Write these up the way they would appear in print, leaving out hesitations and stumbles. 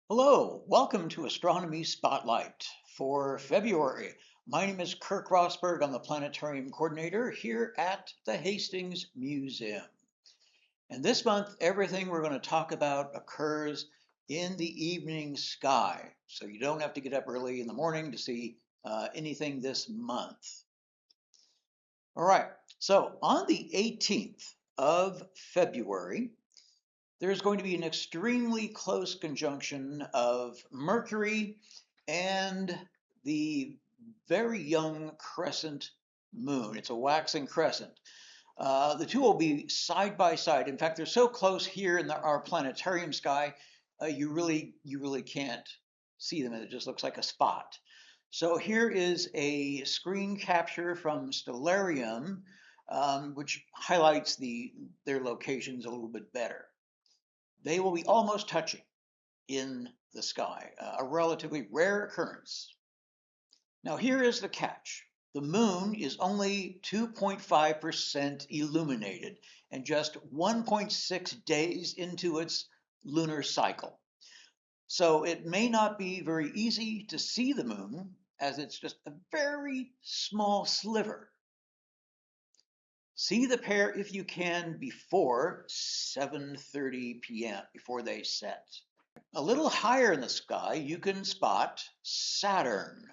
Hello, welcome to Astronomy Spotlight for February. My name is Kirk Rosberg. I'm the planetarium coordinator here at the Hastings Museum. And this month, everything we're going to talk about occurs in the evening sky. So you don't have to get up early in the morning to see anything this month. All right, so on the 18th of February, there's going to be an extremely close conjunction of Mercury and the very young crescent moon. It's a waxing crescent. The two will be side by side. In fact, they're so close here in our planetarium sky, you really can't see them. It just looks like a spot. So here is a screen capture from Stellarium, which highlights their locations a little bit better. They will be almost touching in the sky, a relatively rare occurrence. Now here is the catch. The moon is only 2.5% illuminated and just 1.6 days into its lunar cycle. So it may not be very easy to see the moon as it's just a very small sliver. See the pair if you can before 7:30 p.m., before they set. A little higher in the sky, you can spot Saturn,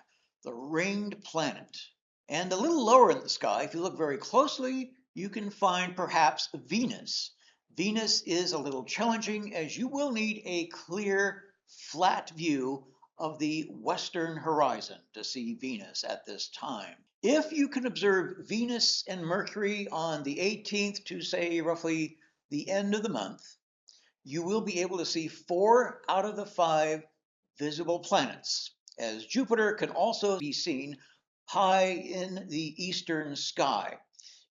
the ringed planet. And a little lower in the sky, if you look very closely, you can find perhaps Venus. Venus is a little challenging as you will need a clear, flat view of the western horizon to see Venus at this time. If you can observe Venus and Mercury on the 18th to say roughly the end of the month, you will be able to see 4 out of the 5 visible planets, as Jupiter can also be seen high in the eastern sky.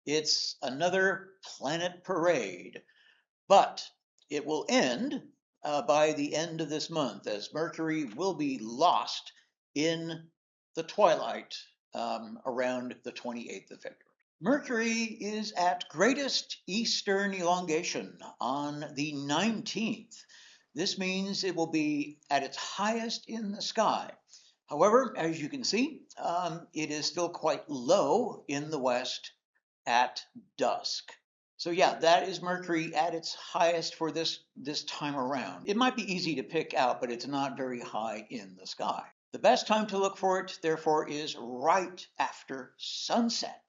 It's another planet parade, but it will end by the end of this month, as Mercury will be lost in the twilight around the 28th of February. Mercury is at greatest eastern elongation on the 19th. This means it will be at its highest in the sky. However, as you can see, it is still quite low in the west at dusk. So yeah, that is Mercury at its highest for this time around. It might be easy to pick out, but it's not very high in the sky. The best time to look for it, therefore, is right after sunset.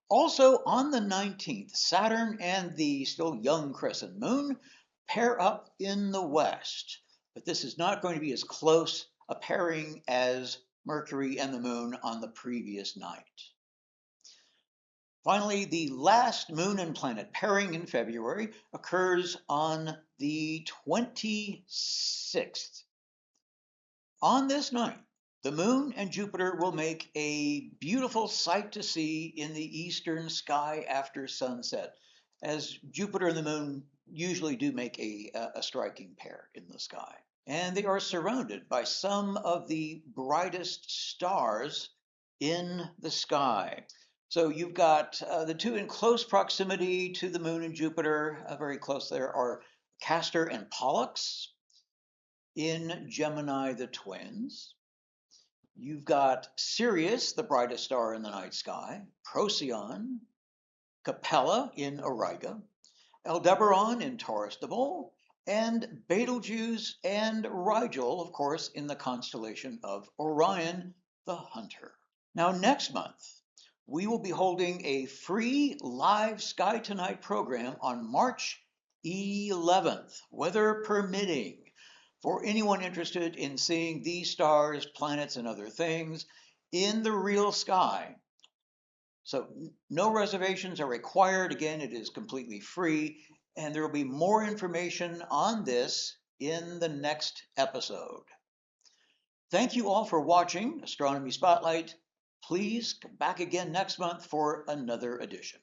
Also on the 19th, Saturn and the still young crescent moon pair up in the west. But this is not going to be as close a pairing as Mercury and the moon on the previous night. Finally, the last moon and planet pairing in February occurs on the 26th. On this night, the moon and Jupiter will make a beautiful sight to see in the eastern sky after sunset, as Jupiter and the moon usually do make a striking pair in the sky. And they are surrounded by some of the brightest stars in the sky. So you've got the two in close proximity to the moon and Jupiter, very close there, are Castor and Pollux. In Gemini, the twins. You've got Sirius, the brightest star in the night sky, Procyon, Capella in Auriga, Aldebaran in Taurus the Bull, and Betelgeuse and Rigel, of course, in the constellation of Orion, the Hunter. Now, next month, we will be holding a free live Sky Tonight program on March 11th, weather permitting, for anyone interested in seeing these stars, planets, and other things in the real sky. So no reservations are required. Again, it is completely free, and there will be more information on this in the next episode. Thank you all for watching Astronomy Spotlight. Please come back again next month for another edition.